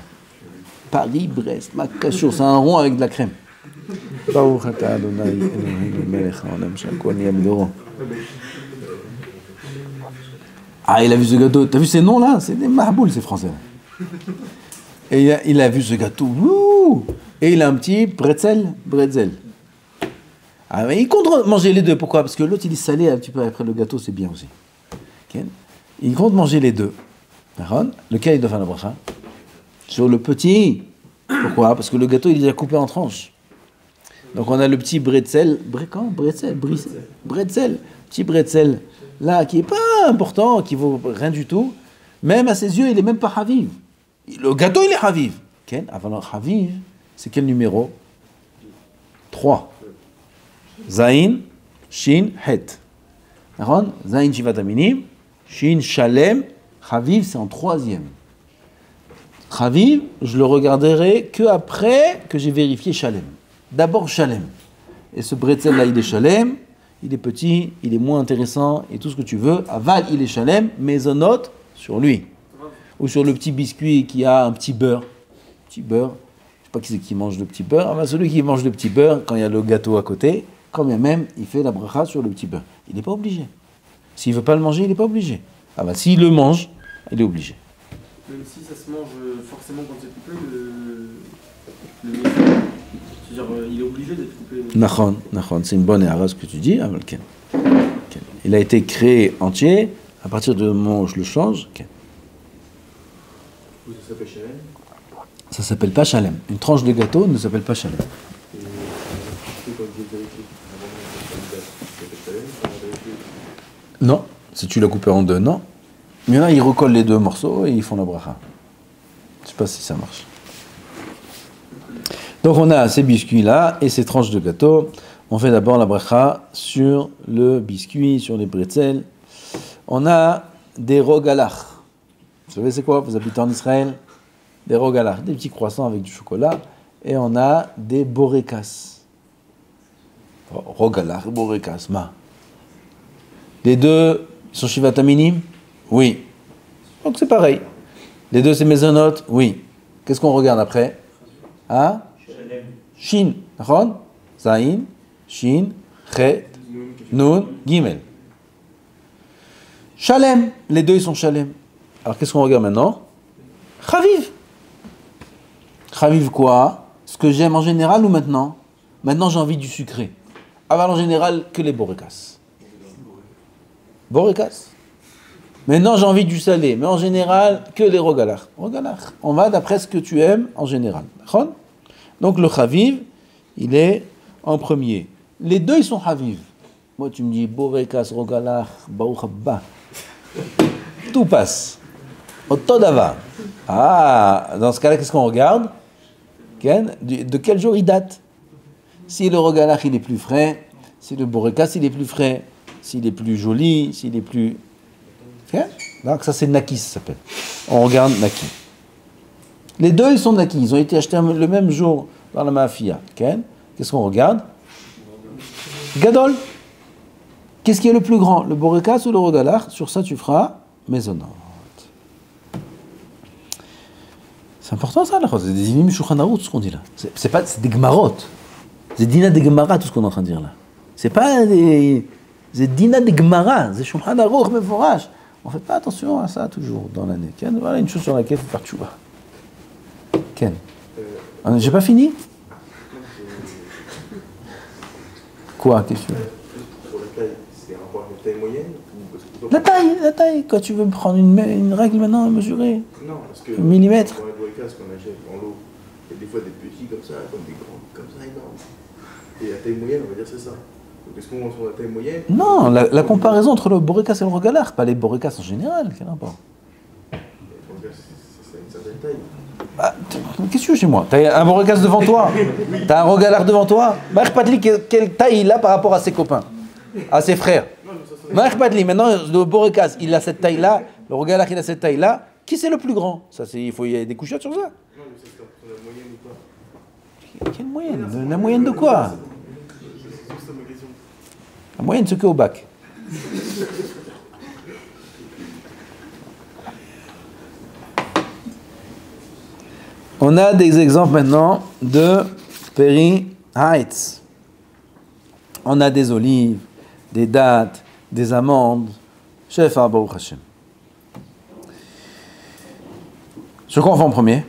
Paris-Brest. Makacho, c'est un rond avec de la crème. Ah, il a vu ce gâteau. T'as vu ces noms-là? C'est des mahboul, ces Français. Et il a vu ce gâteau. Et il a un petit bretzel. Ah, mais il compte manger les deux. Pourquoi? Parce que l'autre, il est salé un petit peu après le gâteau, c'est bien aussi. Okay. Il compte manger les deux. Lequel il doit faire la bracha? Sur le petit. Pourquoi? Parce que le gâteau, il est déjà coupé en tranches. Donc on a le petit bretzel. Petit bretzel. Là, qui n'est pas important, qui vaut rien du tout. Même à ses yeux, il n'est même pas Haviv. Le gâteau, il est Haviv. Okay. Avant Haviv, c'est quel numéro? 3. Zain, Shin, Het. Zain, Shivat Aminim, Shin, Shalem. Haviv, c'est en 3e. Haviv, je le regarderai que après que j'ai vérifié Shalem. D'abord Shalem. Et ce bretzel là, il est Shalem, il est petit, il est moins intéressant, et tout ce que tu veux. Aval, il est Shalem, mésonote sur lui. Ou sur le petit biscuit qui a un petit beurre. Je ne sais pas qui c'est qui mange le petit beurre. Ah ben celui qui mange le petit beurre, quand il y a le gâteau à côté, quand bien même, il fait la bracha sur le petit beurre. Il n'est pas obligé. S'il ne veut pas le manger, il n'est pas obligé. Ah ben s'il le mange, il est obligé. Même si ça se mange forcément quand c'est coupé, le méthode, c'est-à-dire il est obligé d'être coupé. Nachon, c'est une bonne erreur ce que tu dis. Il a été créé entier, à partir du moment où je le change. Ça s'appelle Shalem? Ça s'appelle pas Shalem. Une tranche de gâteau ne s'appelle pas Shalem. Non, si tu l'as coupé en deux, non. Mais là, ils recollent les deux morceaux et ils font la bracha. Je ne sais pas si ça marche. Donc on a ces biscuits-là et ces tranches de gâteau. On fait d'abord la bracha sur le biscuit, sur les bretzels. On a des rogalach. Vous savez c'est quoi? Vous habitez en Israël? Des rogalach, des petits croissants avec du chocolat. Et on a des borekas. Rogalach, borekas, ma. Les deux sont Shivat Aminim? Oui. Donc c'est pareil. Les deux c'est Mezonot? Oui. Qu'est-ce qu'on regarde après? Hein? Shin. D'accord? Zain, Shin, Chet, Nun, Gimel. Shalem. Les deux ils sont Shalem. Alors qu'est-ce qu'on regarde maintenant? Chaviv. Chaviv quoi? Ce que j'aime en général ou maintenant? Maintenant j'ai envie du sucré. Avant en général que les borekas. Borekas. Maintenant j'ai envie du salé, mais en général que les rogalach. Rogalach. On va d'après ce que tu aimes en général. D'accord? Donc le chaviv, il est en premier. Les deux ils sont chaviv. Moi tu me dis borekas, rogalach, baruch haba. Tout passe. Otodava. Ah, dans ce cas-là, qu'est-ce qu'on regarde? De quel jour il date? Si le rogalach il est plus frais, si le borekas il est plus frais, s'il est plus joli, s'il est plus... Okay? Donc ça c'est Naki, ça s'appelle. On regarde Naki. Les deux ils sont Naki, ils ont été achetés le même jour dans la mafia. Okay? Qu'est-ce qu'on regarde? Gadol. Qu'est-ce qui est le plus grand? Le borekas ou le rogalach? Sur ça tu feras Mezonot. C'est important ça, là. C'est des Inim Shulchan Aruch, tout ce qu'on dit là. C'est des Gemarot. C'est Dina de Gemara, tout ce qu'on est en train de dire là. C'est pas des... C'est Dina de Gemara. C'est Shulchan Aruch, mais forage. On ne fait pas attention à ça toujours dans l'année. Ken, voilà une chose sur laquelle il faut faire tchouba. Ken. J'ai pas fini? Quoi? Qu'est-ce que tu veux? Pour la taille, c'est un rapport avec la taille moyenne? La taille. Quand tu veux prendre une règle maintenant à mesurer. Non, parce que... Millimètre. Dans les borekas qu'on achète en lot, il y a des fois des petits comme ça, comme des grands comme ça, énormes. Et la taille moyenne, on va dire c'est ça. Donc est-ce qu'on sur la taille moyenne? Non, la comparaison entre le borekas et le rogalach, pas les borekas en général, quel rapport? Les borekas, c'est une certaine taille. Ah, qu'est-ce que tu veux chez moi? T'as un borekas devant toi? T'as un rogalach devant toi? Marc Patli, quelle taille il a par rapport à ses copains? À ses frères? Marc Patli, maintenant le borekas, il a cette taille-là, le rogalach, il a cette taille-là. Qui c'est le plus grand? Ça, il y a des couchettes sur ça? Non, mais c'est la moyenne ou pas? Quelle moyenne? La moyenne de quoi? C'est juste ma question. La moyenne, c'est qu'au bac. On a des exemples maintenant de Peri Heights. On a des olives, des dattes, des amandes. Chef Baruch Hashem. Je crois qu'on fait en premier,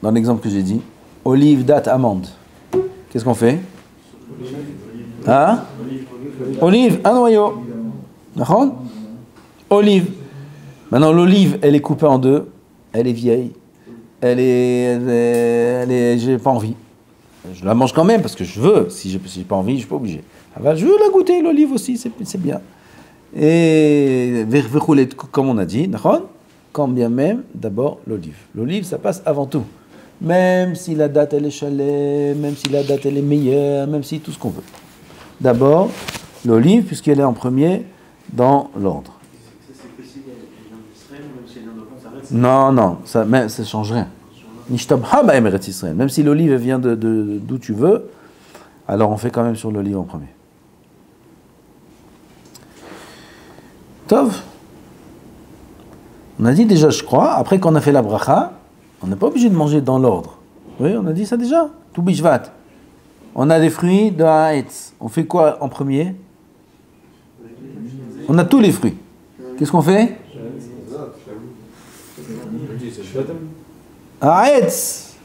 dans l'exemple que j'ai dit. Olive, date, amande. Qu'est-ce qu'on fait? Hein? Olive, un noyau. D'accord? Olive. Maintenant, l'olive, elle est coupée en deux. Elle est vieille. J'ai pas envie. Je la mange quand même parce que je veux. Si j'ai pas envie, je suis pas obligé. Je veux la goûter, l'olive aussi, c'est bien. Et comme on a dit, d'accord? Quand bien même, d'abord l'olive. L'olive, ça passe avant tout. Même si la date, elle est chalet, même si la date, elle est meilleure, même si tout ce qu'on veut. D'abord, l'olive, puisqu'elle est en premier dans l'ordre. Ça, c'est possible avec les gens d'Israël, même si les gens de France arrêtent. Non, ça ne change rien. Nishtabha ba'em Eretz Israël. Même si l'olive vient d'où tu veux, alors on fait quand même sur l'olive en premier. Tov. On a dit déjà, je crois, après qu'on a fait la bracha, on n'est pas obligé de manger dans l'ordre. Oui, on a dit ça déjà. Tout bishvat. On a des fruits de Haetz. On fait quoi en premier? On a tous les fruits. Qu'est-ce qu'on fait? Haetz.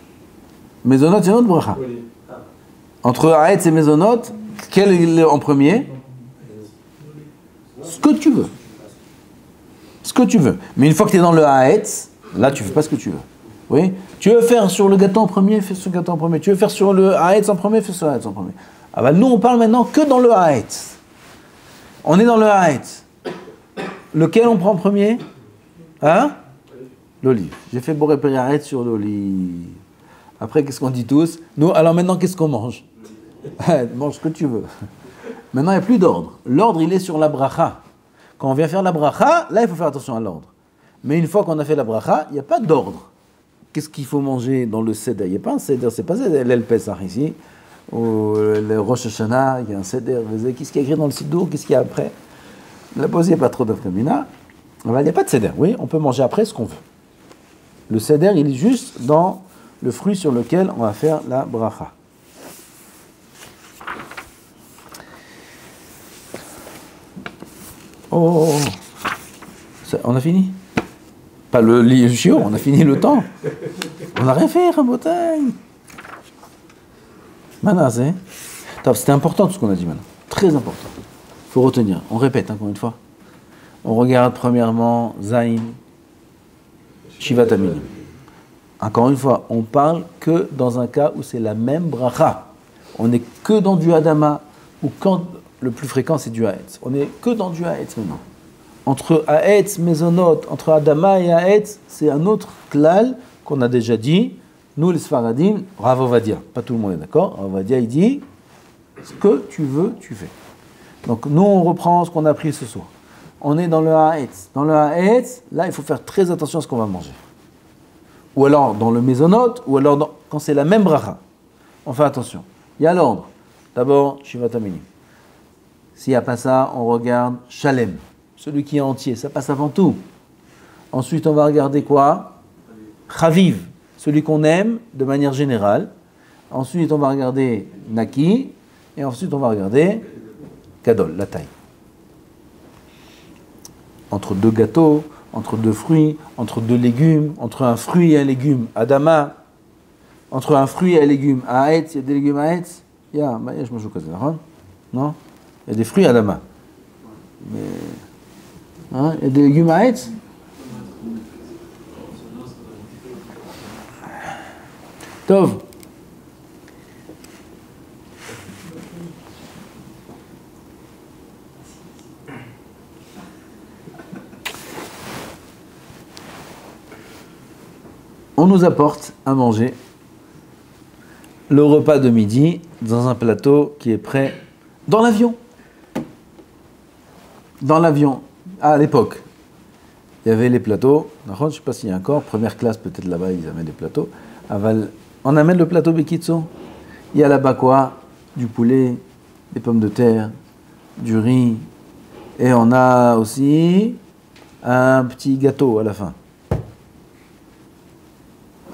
Mezonot, c'est notre bracha. Entre Haetz et Mezonot, quel est en premier? Ce que tu veux. Ce que tu veux. Mais une fois que tu es dans le Haetz, là tu fais pas ce que tu veux. Oui? Tu veux faire sur le gâteau en premier, fais sur le gâteau en premier. Tu veux faire sur le Haetz en premier, fais sur le Haetz en premier. Ah bah nous on parle maintenant que dans le Haetz. On est dans le Haetz. Lequel on prend en premier? Hein? L'olive. J'ai fait Boré Peri Haetz sur l'olive. Après qu'est-ce qu'on dit tous? Nous, alors maintenant qu'est-ce qu'on mange? Mange ce que tu veux. Maintenant il n'y a plus d'ordre. L'ordre il est sur la bracha. Quand on vient faire la bracha, là il faut faire attention à l'ordre. Mais une fois qu'on a fait la bracha, il n'y a pas d'ordre. Qu'est-ce qu'il faut manger dans le seder? Il n'y a pas un seder, c'est pas l'El Pesach ici, ou le Rosh Hashanah, il y a un seder. Qu'est-ce qu'il y a écrit dans le Siddur? Qu'est-ce qu'il y a après? La pause, il n'y a pas trop d'afkamina. Il n'y a pas de seder. Oui, on peut manger après ce qu'on veut. Le seder, il est juste dans le fruit sur lequel on va faire la bracha. Oh, on a fini? Pas le chiot, on a fini le temps. On n'a rien fait, Rabotaï. Maintenant, c'était important tout ce qu'on a dit maintenant. Très important. Il faut retenir. On répète encore une fois. On regarde premièrement Zain, Shivat Aminim. Encore une fois, on parle que dans un cas où c'est la même bracha. On n'est que dans du Adama, ou quand le plus fréquent c'est du Haetz. On n'est que dans du Haetz maintenant. Entre Haetz, Mezonot, entre Adama et Haetz, c'est un autre klal qu'on a déjà dit. Nous les Sfaradim, Rav Ovadia, pas tout le monde est d'accord. Rav Ovadia, il dit ce que tu veux, tu fais. Donc nous, on reprend ce qu'on a appris ce soir. On est dans le Haetz. Dans le Haetz, là, il faut faire très attention à ce qu'on va manger. Ou alors dans le Mezonot, ou alors quand c'est la même bracha. On fait attention. Il y a l'ordre. D'abord, Shivat Aminim. S'il n'y a pas ça, on regarde Shalem. Celui qui est entier, ça passe avant tout. Ensuite, on va regarder quoi? Chaviv. Celui qu'on aime de manière générale. Ensuite, on va regarder Naki. Et ensuite, on va regarder Gadol, la taille. Entre deux gâteaux, entre deux fruits, entre deux légumes, entre un fruit et un légume, Adama, entre un fruit et un légume, Haetz, il y a des légumes Haetz, il y a, je mange au cas non? Il y a des fruits Adama. Mais, hein, il y a des légumes Haetz? Tov. On nous apporte à manger le repas de midi dans un plateau qui est prêt dans l'avion. Dans l'avion, à l'époque, il y avait les plateaux. Je ne sais pas s'il y a encore, première classe peut-être là-bas, ils amènent des plateaux. On amène le plateau Bekitso. Il y a là-bas quoi? Du poulet, des pommes de terre, du riz. Et on a aussi un petit gâteau à la fin.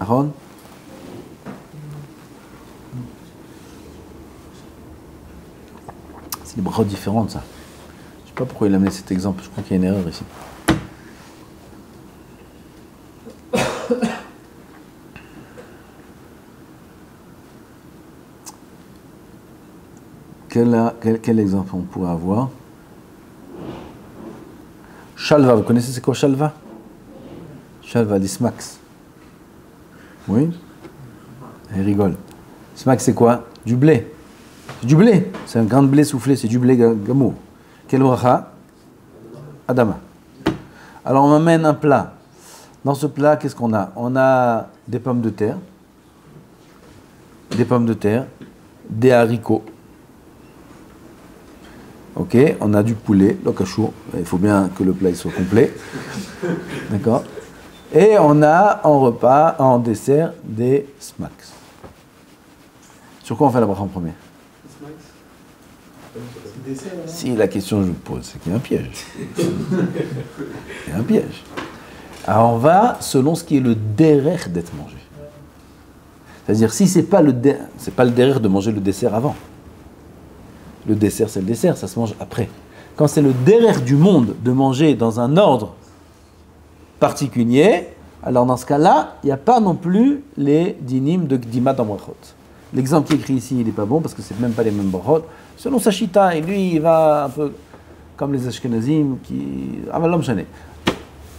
Aaron? C'est des brachot différentes, ça. Je ne sais pas pourquoi il a mis cet exemple. Je crois qu'il y a une erreur ici. Quel exemple on pourrait avoir? Shalva, vous connaissez c'est quoi Shalva? Shalva, des smacks. Oui? Il rigole. Smack, c'est quoi? Du blé. C'est du blé. C'est un grain de blé soufflé, c'est du blé gamour. Quel bracha? Adama. Alors on m'amène un plat. Dans ce plat, qu'est-ce qu'on a? On a des pommes de terre, des haricots. Ok, on a du poulet, le cachou. Il faut bien que le plat il soit complet. D'accord? Et on a en repas, en dessert, des smacks. Sur quoi on fait la bracha en premier? Si la question que je vous pose, c'est qu'il y a un piège. Il y a un piège. Alors on va selon ce qui est le derer d'être mangé. C'est-à-dire si c'est pas le derer de manger le dessert avant. Le dessert c'est le dessert, ça se mange après. Quand c'est le derer du monde de manger dans un ordre particulier, alors dans ce cas-là, il n'y a pas non plus les dinim de Gdima dans brachot. L'exemple qui est écrit ici, il n'est pas bon parce que c'est même pas les mêmes brachot. Selon sa chita, et lui, il va un peu comme les Ashkenazim qui... Ah ben l'homme chané.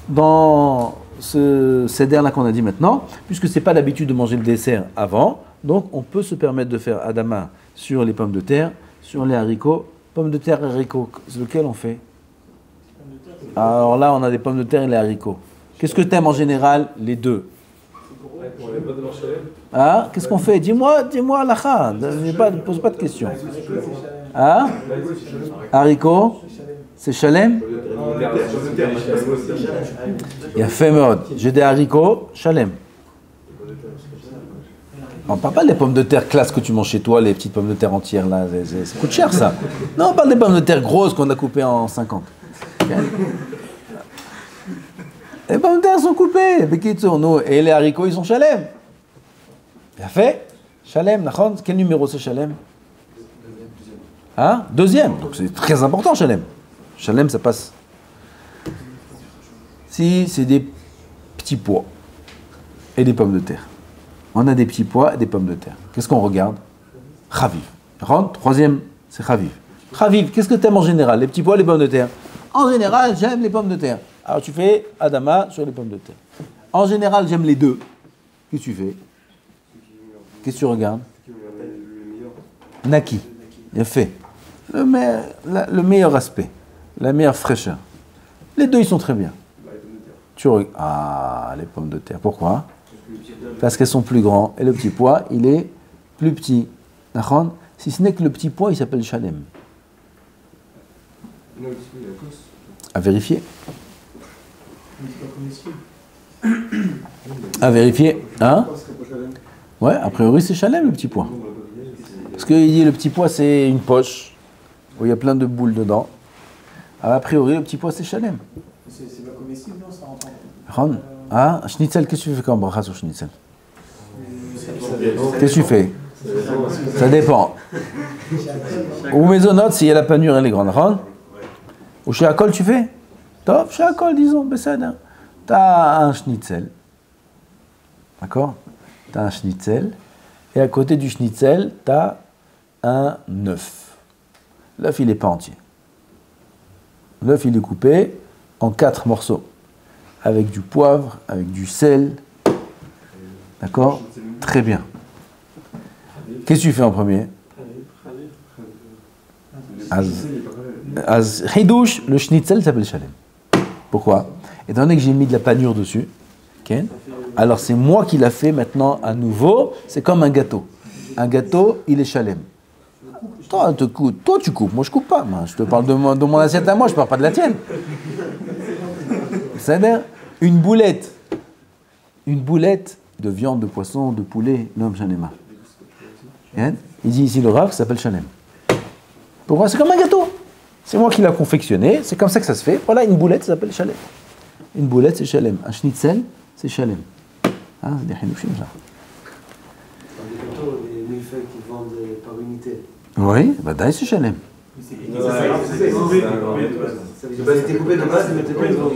Dans ce seder-là qu'on a dit maintenant, puisque c'est pas l'habitude de manger le dessert avant, donc on peut se permettre de faire Adama sur les pommes de terre, sur les haricots. Pommes de terre et haricots, c'est lequel on fait? Alors là, on a des pommes de terre et les haricots. Qu'est-ce que tu aimes en général? Les deux. Ah, qu'est-ce qu'on fait? Dis-moi, Lacha. Ne pose pas de questions. Ah, haricots, c'est Shalem? Il y a fait mode. J'ai des haricots, Shalem. On parle pas des pommes de terre classe que tu manges chez toi, les petites pommes de terre entières là, ça coûte cher ça. Non, on parle des pommes de terre grosses qu'on a coupées en 50. Les pommes de terre sont coupées. Et les haricots, ils sont chalem. Bien fait. Chalem, nachon. Quel numéro c'est chalem? Hein? Deuxième. Donc c'est très important, chalem. Chalem, ça passe. Si c'est des petits pois et des pommes de terre. On a des petits pois et des pommes de terre. Qu'est-ce qu'on regarde? Chaviv. Troisième, c'est chaviv. Chaviv, qu'est-ce que tu aimes en général? Les petits pois, les pommes de terre? En général, j'aime les pommes de terre. Alors tu fais Adama sur les pommes de terre. En général, j'aime les deux. Qu'est-ce que tu fais? Qu'est-ce que tu regardes? Naki. Bien fait. Le meilleur aspect. La meilleure fraîcheur. Les deux, ils sont très bien. Tu regardes. Ah, les pommes de terre. Pourquoi? Parce qu'elles sont plus grandes. Et le petit pois, il est plus petit. Si ce n'est que le petit pois, il s'appelle Shalem. À vérifier. À vérifier. Hein? Ouais, a priori, c'est Shalem, le petit pois. Parce qu'il dit le petit pois, c'est une poche où il y a plein de boules dedans. Alors, a priori, le petit pois, c'est Shalem. C'est pas comestible, non? Ça rentre. Ah, schnitzel, qu'est-ce que tu fais comme bracha sur schnitzel? Qu'est-ce que tu fais? Ça dépend. Ou maisonnote, s'il y a la panure, elle est grande. Ou chez Akol, tu fais? Top, chez Akol, disons, Bessada. T'as un schnitzel. D'accord? T'as un schnitzel. Et à côté du schnitzel, t'as un œuf. L'œuf, il n'est pas entier. L'œuf, il est coupé en 4 morceaux. Avec du poivre, avec du sel. D'accord? Très bien. Qu'est-ce que tu fais en premier? Hidouche, le schnitzel s'appelle Shalem. Pourquoi? Étant donné que j'ai mis de la panure dessus, okay, alors c'est moi qui l'a fait maintenant à nouveau, c'est comme un gâteau. Un gâteau, il est Shalem. Toi, tu coupes, moi je coupe pas. Moi, je te parle de mon assiette à moi, je parle pas de la tienne. C'est-à-dire une boulette de viande, de poisson, de poulet, l'homme Shalema. Il dit ici le Rav, ça s'appelle Shalem. Pourquoi? C'est comme un gâteau. C'est moi qui l'ai confectionné, c'est comme ça que ça se fait. Voilà, une boulette, ça s'appelle Shalem. Une boulette, c'est Shalem. Un schnitzel, c'est Shalem. Ah, c'est des hinouchim, ça. Des gâteaux, des millefeuilles qui vendent par unité. Oui, bah d'ailleurs, c'est Shalem. C'est été coupé de base, mais pas une grande.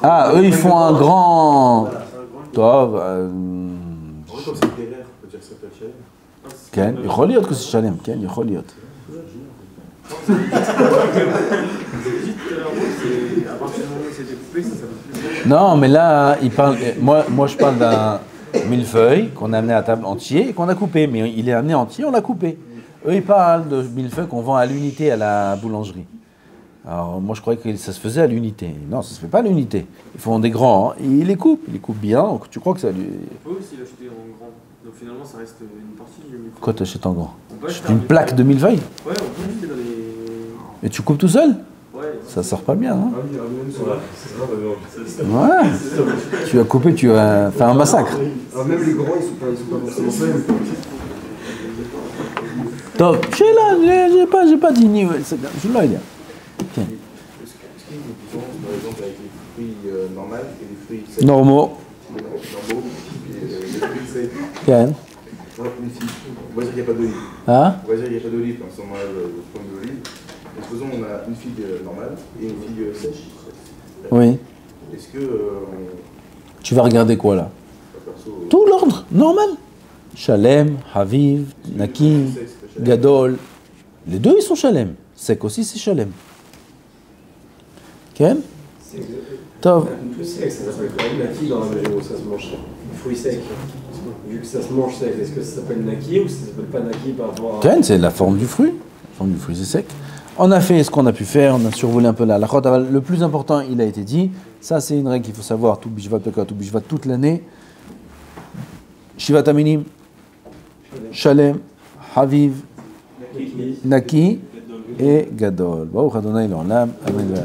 Ah, eux, ils font un grand. Toi, Comme c'est derrière, on peut dire que ça s'appelle Shalem. Ken, il יכול להיות que c'est Shalem. Ken, il יכול להיות. Non, mais là, il parle. Moi, je parle d'un millefeuille qu'on a amené à table entier et qu'on a coupé. Mais il est amené entier, on l'a coupé. Eux, ils parlent de millefeuille qu'on vend à l'unité à la boulangerie. Alors, moi, je croyais que ça se faisait à l'unité. Non, ça se fait pas à l'unité. Ils font des grands, hein. Ils les coupent bien. Donc, tu crois que ça lui. On peut aussi l'acheter en grand. Donc finalement, ça reste une partie du millefeuille. Quoi, t'achètes en grand? Une plaque de millefeuille? Ouais, on peut l'acheter dans les. Et tu coupes tout seul? Ouais. Ça sort pas bien, hein? Ouais. Ouais. Tu as coupé, tu as fait un massacre. Alors même les grands, ils sont pas forcément faits. Top. J'ai pas dit ni. Je l'ai là. Tiens. Est-ce qu'il y a une différence, par exemple, avec les fruits normaux et les fruits secs? Normaux. Normaux et les fruits secs. Tiens. On va dire qu'il n'y a pas d'olive. Hein? On va dire qu'il n'y a pas d'olive, donc si on enlève le point de l'olive. Et supposons on a une figue normale et une figue sèche. Oui. Est-ce que Tu vas regarder quoi là? perso, Tout l'ordre, normal. Shalem, Haviv, Naki, Gadol. Les deux ils sont Shalem. Sec aussi c'est Shalem. Ken? Tov. Le sec, ça s'appelle quand même naki dans la mesure où ça se mange sec. Le fruit sec. Vu que ça se mange sec, est-ce que ça s'appelle naki ou ça s'appelle pas naki par rapport à. Ken, c'est la forme du fruit. La forme du fruit c'est sec. On a fait ce qu'on a pu faire, on a survolé un peu la halachot. Le plus important, il a été dit. Ça, c'est une règle qu'il faut savoir. Tout bishvat peka, tout bishvat toute l'année. Shivat aminim, Shalem, Haviv, Naki et Gadol. Baruch Adonai l'olam. Amen.